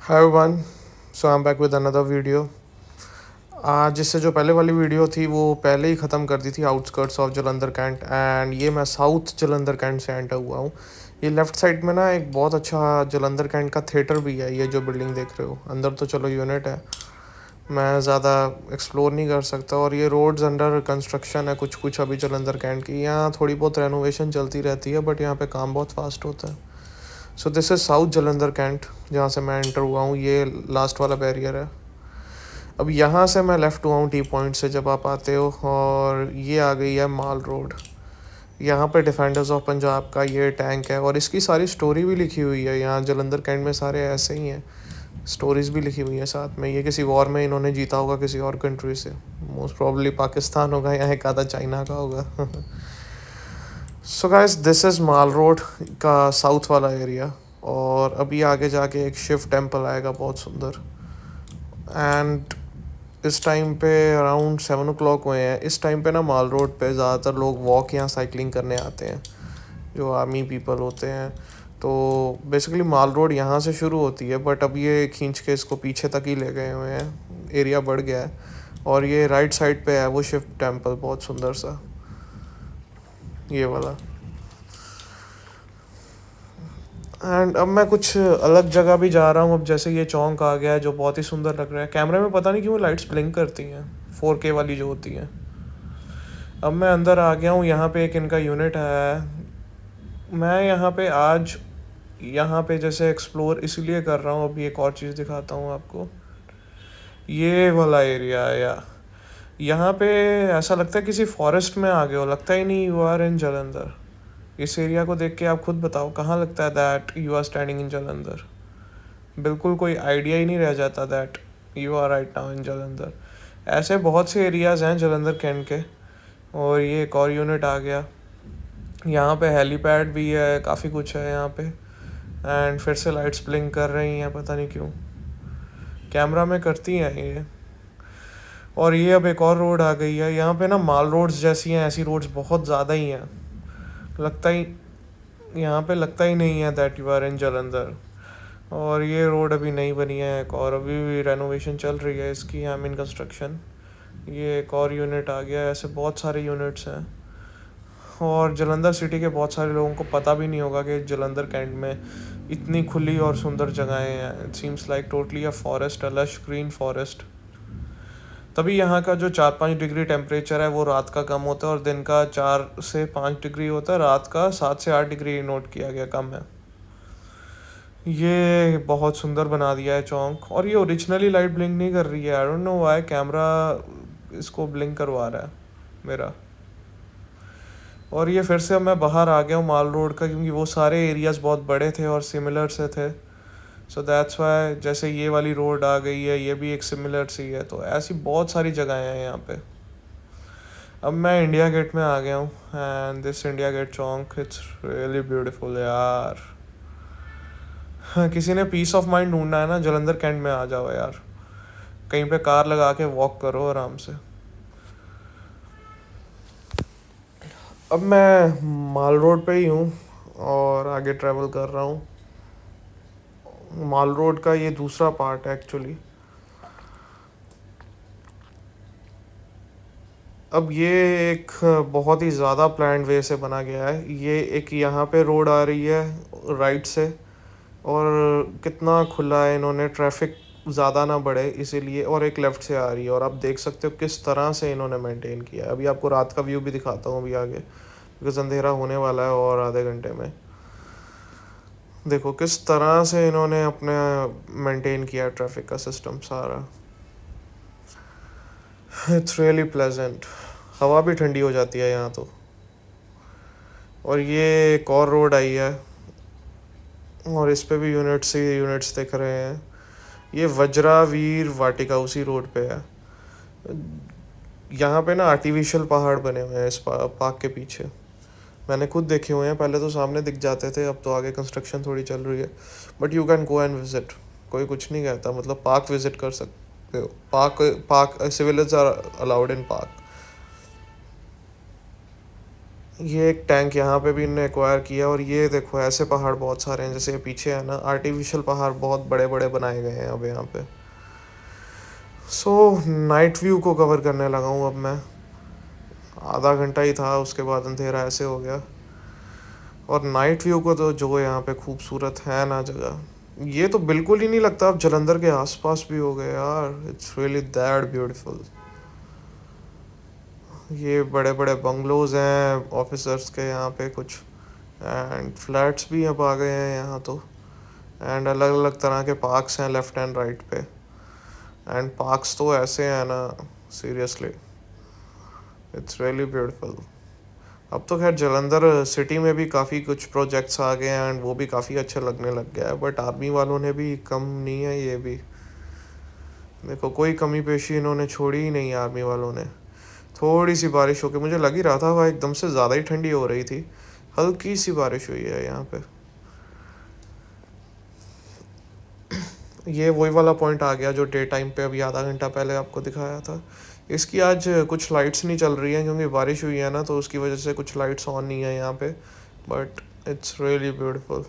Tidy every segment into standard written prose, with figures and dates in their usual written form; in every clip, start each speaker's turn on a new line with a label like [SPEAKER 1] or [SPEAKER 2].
[SPEAKER 1] Hi everyone, so I am back with another video. आज जिससे जो पहले वाली वीडियो थी वो पहले ही ख़त्म कर दी थी, outskirts of Jalandhar cantt. And ये मैं साउथ जलंधर कैंट से एंटर हुआ हूँ। ये लेफ़्ट साइड में ना एक बहुत अच्छा जलंधर कैंट का थिएटर भी है। ये जो बिल्डिंग देख रहे हो, अंदर तो चलो यूनिट है, मैं ज़्यादा एक्सप्लोर नहीं कर सकता। और ये रोड्स अंडर कंस्ट्रक्शन है कुछ कुछ अभी जलंधर कैंट की। यहाँ थोड़ी बहुत रेनोवेशन चलती रहती है, बट यहाँ पे काम बहुत फास्ट होता है। So this is south Jalandhar cantt, जहाँ से मैं एंटर हुआ हूँ। ये लास्ट वाला बैरियर है। अब यहाँ से मैं लेफ़्ट हुआ हूँ टी पॉइंट से जब आप आते हो, और ये आ गई है माल रोड। यहाँ पे डिफेंडर्स ऑफ पंजाब का ये टैंक है, और इसकी सारी स्टोरी भी लिखी हुई है। यहाँ जलंधर कैंट में सारे ऐसे ही हैं, स्टोरीज़ भी लिखी हुई हैं साथ में। ये किसी वॉर में इन्होंने जीता होगा किसी और कंट्री से, मोस्ट प्रॉब्ली पाकिस्तान होगा या एक आधा चाइना का होगा। So guys, this is mall road का साउथ वाला एरिया। और अभी आगे जाके एक शिव टेम्पल आएगा बहुत सुंदर। एंड इस टाइम पे अराउंड 7 o'clock हुए हैं। इस टाइम पे ना माल रोड पे ज़्यादातर लोग वॉक या साइकिलिंग करने आते हैं, जो आर्मी पीपल होते हैं। तो बेसिकली माल रोड यहाँ से शुरू होती है, बट अब ये खींच के इसको पीछे तक ही ले गए हुए हैं, एरिया बढ़ गया है। और ये राइट साइड पे है वो शिव टेम्पल, बहुत सुंदर सा, ये वाला। एंड अब मैं कुछ अलग जगह भी जा रहा हूँ। अब जैसे ये चौंक आ गया है जो बहुत ही सुंदर लग रहा है। कैमरे में पता नहीं क्यों लाइट्स ब्लिंक करती हैं, 4K वाली जो होती हैं। अब मैं अंदर आ गया हूँ, यहाँ पे एक इनका यूनिट है। मैं यहाँ पे आज यहाँ पे जैसे एक्सप्लोर इसलिए कर रहा हूँ। अभी एक और चीज़ दिखाता हूँ आपको। ये वाला एरिया है यहाँ पे, ऐसा लगता है किसी फॉरेस्ट में आ गए हो, लगता ही नहीं यू आर इन जलंधर। इस एरिया को देख के आप खुद बताओ कहाँ लगता है that you are standing in Jalandhar. बिल्कुल कोई आइडिया ही नहीं रह जाता that you are right now in Jalandhar. ऐसे बहुत से एरियाज़ हैं जलंधर कैंट के। और ये एक और यूनिट आ गया। यहाँ पे हेलीपैड भी है, काफ़ी कुछ है यहाँ पे। एंड फिर से लाइट्स ब्लिंक कर रही हैं, पता नहीं क्यों, कैमरा में करती हैं ये। और ये अब एक और रोड आ गई है यहाँ पे ना, माल रोड्स जैसी हैं, ऐसी रोड्स बहुत ज़्यादा ही हैं। लगता ही यहाँ पे लगता ही नहीं है that you are in Jalandhar. और ये रोड अभी नई बनी है एक, और अभी भी रेनोवेशन चल रही है इसकी, आई मीन कंस्ट्रक्शन। ये एक और यूनिट आ गया है, ऐसे बहुत सारे यूनिट्स हैं। और जलंधर सिटी के बहुत सारे लोगों को पता भी नहीं होगा कि जलंधर कैंट में इतनी खुली और सुंदर जगहें हैं। It seems like totally a forest, a lush green forest. तभी यहाँ का जो 4-5 डिग्री टेम्परेचर है वो रात का कम होता है, और दिन का 4 से 5 डिग्री होता है, रात का 7 से 8 डिग्री नोट किया गया कम है। ये बहुत सुंदर बना दिया है चौंक। और ये ओरिजिनली लाइट ब्लिंक नहीं कर रही है, I don't know why camera इसको ब्लिंक करवा रहा है मेरा। और ये फिर से अब मैं बाहर आ गया हूँ माल रोड का, क्योंकि वो सारे एरियाज़ बहुत बड़े थे और सिमिलर से थे। सो दैट्स वाई, जैसे ये वाली रोड आ गई है, ये भी एक सिमिलर सी है। तो ऐसी बहुत सारी जगहें हैं यहाँ पे। अब मैं इंडिया गेट में आ गया हूँ, एंड दिस इंडिया गेट चौंक, इट्स रियली ब्यूटीफुल यार। हाँ, किसी ने पीस ऑफ माइंड ढूंढना है ना, जलंधर कैंट में आ जाओ यार। कहीं पे कार लगा के वॉक करो आराम से। अब मैं माल रोड पे ही हूँ और आगे ट्रैवल कर रहा हूँ। माल रोड का ये दूसरा पार्ट है एक्चुअली। अब ये एक बहुत ही ज़्यादा प्लान्ड वे से बना गया है। ये एक यहाँ पे रोड आ रही है राइट से, और कितना खुला है, इन्होंने ट्रैफिक ज़्यादा ना बढ़े इसीलिए। और एक लेफ़्ट से आ रही है, और आप देख सकते हो किस तरह से इन्होंने मेंटेन किया है। अभी आपको रात का व्यू भी दिखाता हूँ अभी आगे, बिकॉज अंधेरा होने वाला है और आधे घंटे में। देखो किस तरह से इन्होंने अपने मेंटेन किया ट्रैफिक का सिस्टम सारा। इट्स रियली प्लेजेंट, हवा भी ठंडी हो जाती है यहाँ तो। और ये एक और रोड आई है, और इस पे भी यूनिट्स ही यूनिट्स दिख रहे हैं। ये वज्रावीर वाटिका उसी रोड पे है। यहाँ पे ना आर्टिफिशियल पहाड़ बने हुए हैं इस पार्क के पीछे। मैंने खुद देखे हुए हैं, पहले तो सामने दिख जाते थे, अब तो आगे कंस्ट्रक्शन थोड़ी चल रही है। But you can go and visit, कोई कुछ नहीं कहता, मतलब पार्क विजिट कर सकते हो। Park park civilians are allowed in park. ये एक टैंक यहाँ पे भी इनने एक्वायर किया, और ये देखो ऐसे पहाड़ बहुत सारे हैं, जैसे ये पीछे है ना, आर्टिफिशियल पहाड़ बहुत बड़े बड़े बनाए गए हैं अब यहाँ पे। सो नाइट व्यू को कवर करने लगा हूँ अब मैं। आधा घंटा ही था, उसके बाद अंधेरा ऐसे हो गया। और नाइट व्यू को तो जो यहाँ पे खूबसूरत है ना जगह, ये तो बिल्कुल ही नहीं लगता अब जलंधर के आसपास भी हो गए यार। It's really that beautiful. ये बड़े बड़े बंगलोज हैं ऑफिसर्स के यहाँ पे कुछ, एंड फ्लैट्स भी अब आ गए हैं यहाँ तो। एंड अलग अलग तरह के पार्क्स हैं लेफ्ट एंड राइट पे। एंड पार्क्स तो ऐसे हैं ना, सीरियसली इट्स रियली ब्यूटीफुल। अब तो खैर जलंधर सिटी में भी काफ़ी कुछ प्रोजेक्ट्स आ गए हैं, एंड वो भी काफ़ी अच्छे लगने लग गया है। बट आर्मी वालों ने भी कम नहीं है ये भी। देखो कोई कमी पेशी इन्होंने छोड़ी ही नहीं आर्मी वालों ने। थोड़ी सी बारिश होके मुझे लग ही रहा था वह एकदम से ज़्यादा ही ठंडी हो रही थी। हल्की सी बारिश हुई है यहाँ पे। ये वही वाला पॉइंट आ गया जो डे टाइम पे अभी आधा घंटा पहले आपको दिखाया था। इसकी आज कुछ लाइट्स नहीं चल रही हैं क्योंकि बारिश हुई है ना, तो उसकी वजह से कुछ लाइट्स ऑन नहीं है यहाँ पे। But it's really beautiful.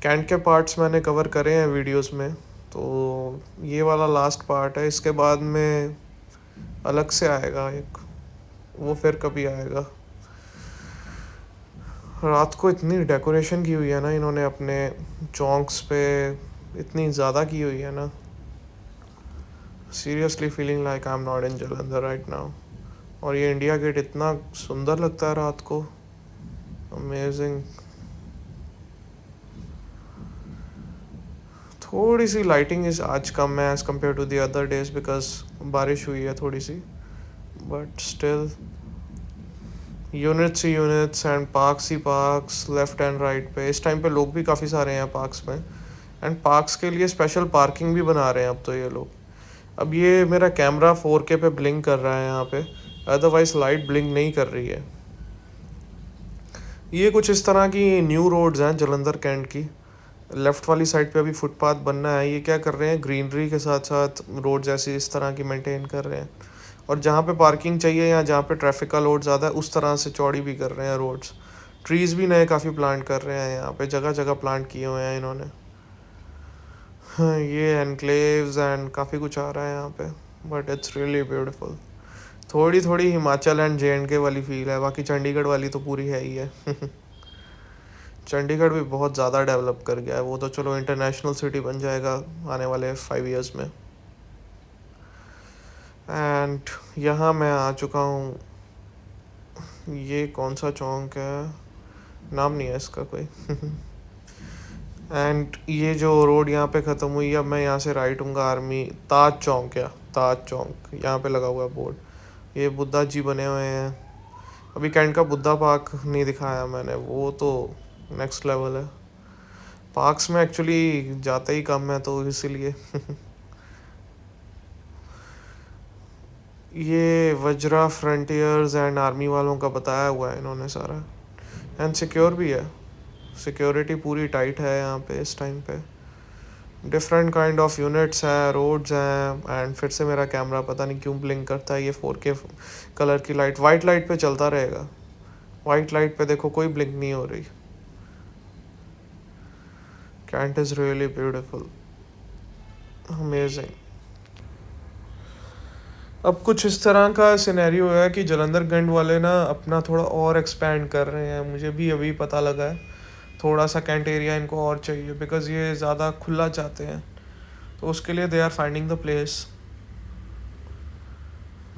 [SPEAKER 1] Cantt के पार्ट्स मैंने कवर करे हैं वीडियोस में, तो ये वाला लास्ट पार्ट है। इसके बाद में अलग से आएगा एक, वो फिर कभी आएगा। रात को इतनी डेकोरेशन की हुई है ना इन्होंने अपने चौंक्स पे, इतनी ज़्यादा की हुई है ना। Seriously feeling like I am not in Jalandhar right now. और ये इंडिया गेट इतना सुंदर लगता है रात को, अमेजिंग। थोड़ी सी लाइटिंग इस आज कम है as compare to the other days, because बारिश हुई है थोड़ी सी। बट स्टिल यूनिट्स ही यूनिट्स एंड पार्क्स ही पार्क्स लेफ्ट एंड राइट पे। इस टाइम पे लोग भी काफ़ी सारे हैं पार्क्स में, एंड पार्क्स के लिए स्पेशल पार्किंग भी बना रहे हैं अब तो ये लोग। अब ये मेरा कैमरा 4K पे ब्लिंक कर रहा है यहाँ पे, अदरवाइज लाइट ब्लिंक नहीं कर रही है। ये कुछ इस तरह की न्यू रोड्स हैं जलंधर कैंट की। लेफ़्ट वाली साइड पे अभी फुटपाथ बनना है। ये क्या कर रहे हैं, ग्रीनरी के साथ साथ रोड्स ऐसी इस तरह की मेंटेन कर रहे हैं। और जहाँ पे पार्किंग चाहिए या जहाँ पे ट्रैफिक का लोड ज़्यादा है उस तरह से चौड़ी भी कर रहे हैं रोड्स। ट्रीज़ भी नए काफ़ी प्लांट कर रहे हैं यहाँ पे, जगह जगह प्लांट किए हुए हैं इन्होंने। हाँ, ये एनक्लेव्स एंड काफ़ी कुछ आ रहा है यहाँ पे। But it's really beautiful. थोड़ी थोड़ी हिमाचल एंड JNK वाली फील है, बाकी चंडीगढ़ वाली तो पूरी है ही है। चंडीगढ़ भी बहुत ज़्यादा डेवलप कर गया है, वो तो चलो इंटरनेशनल सिटी बन जाएगा आने वाले 5 years में। एंड यहाँ मैं आ चुका हूँ। ये कौन सा चौक है, नाम नहीं है इसका कोई। एंड ये जो रोड यहाँ पे ख़त्म हुई, अब मैं यहाँ से राइट हूँगा आर्मी ताज चौक, या ताज चौक यहाँ पे लगा हुआ है बोर्ड। ये बुद्धा जी बने हुए हैं। अभी कैंट का बुद्धा पार्क नहीं दिखाया मैंने, वो तो नेक्स्ट लेवल है। पार्क्स में एक्चुअली जाते ही कम है तो इसीलिए। ये वज्रा फ्रंटियर्स एंड आर्मी वालों का बताया हुआ है इन्होंने सारा। एंड सिक्योर भी है, सिक्योरिटी पूरी टाइट है यहाँ पे इस टाइम पे। डिफरेंट काइंड ऑफ यूनिट्स हैं, रोड्स हैं। एंड फिर से मेरा कैमरा पता नहीं क्यों ब्लिंक करता है। ये 4K कलर की लाइट, वाइट लाइट पे चलता रहेगा। वाइट लाइट पे देखो कोई ब्लिंक नहीं हो रही। Cantt is really beautiful, amazing. अब कुछ इस तरह का सिनेरियो है कि जलंधर गंड वाले ना अपना थोड़ा और एक्सपैंड कर रहे हैं। मुझे भी अभी पता लगा है, थोड़ा सा कैंट एरिया इनको और चाहिए, बिकॉज़ ये ज़्यादा खुला चाहते हैं। तो उसके लिए they are finding the place.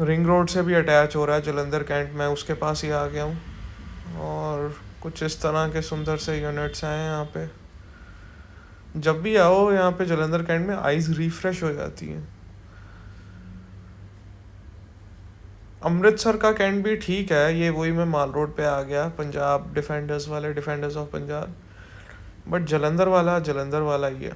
[SPEAKER 1] Ring road से भी अटैच हो रहा है जलंधर कैंट, मैं उसके पास ही आ गया हूँ। और कुछ इस तरह के सुंदर से यूनिट्स हैं यहाँ पे। जब भी आओ यहाँ पे जलंधर कैंट में आइज़ रिफ्रेश हो जाती हैं। अमृतसर का कैंट भी ठीक है, ये वही मैं माल रोड पे आ गया, पंजाब डिफेंडर्स वाले, defenders of Punjab. But Jalandhar वाला ही है।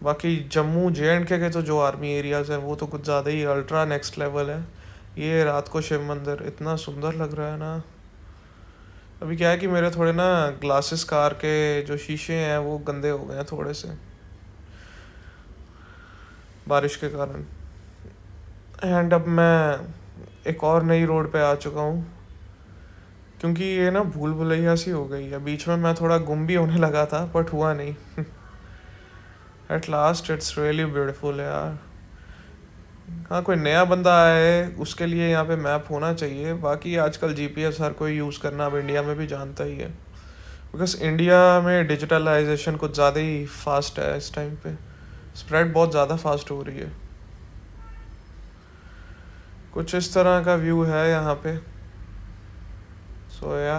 [SPEAKER 1] बाकी जम्मू JNK के तो जो आर्मी एरियाज़ हैं वो तो कुछ ज़्यादा ही अल्ट्रा नेक्स्ट लेवल है। ये रात को शिव मंदिर इतना सुंदर लग रहा है ना। अभी क्या है कि मेरे थोड़े ना ग्लासेस कार के जो शीशे हैं वो गंदे हो गए हैं थोड़े से, बारिश के कारण। एंड अब मैं एक और नई रोड पे आ चुका हूँ। क्योंकि ये ना भूल भुलैया सी हो गई है, बीच में मैं थोड़ा गुम भी होने लगा था बट हुआ नहीं। At last it's really beautiful यार। हाँ, कोई नया बंदा आए उसके लिए यहाँ पे मैप होना चाहिए, बाकी आजकल जीपीएस हर कोई यूज़ करना अब इंडिया में भी जानता ही है। बिकॉज इंडिया में डिजिटलाइजेशन कुछ ज़्यादा ही फास्ट है इस टाइम पे, स्प्रेड बहुत ज़्यादा फास्ट हो रही है। कुछ इस तरह का व्यू है यहाँ पे। सो या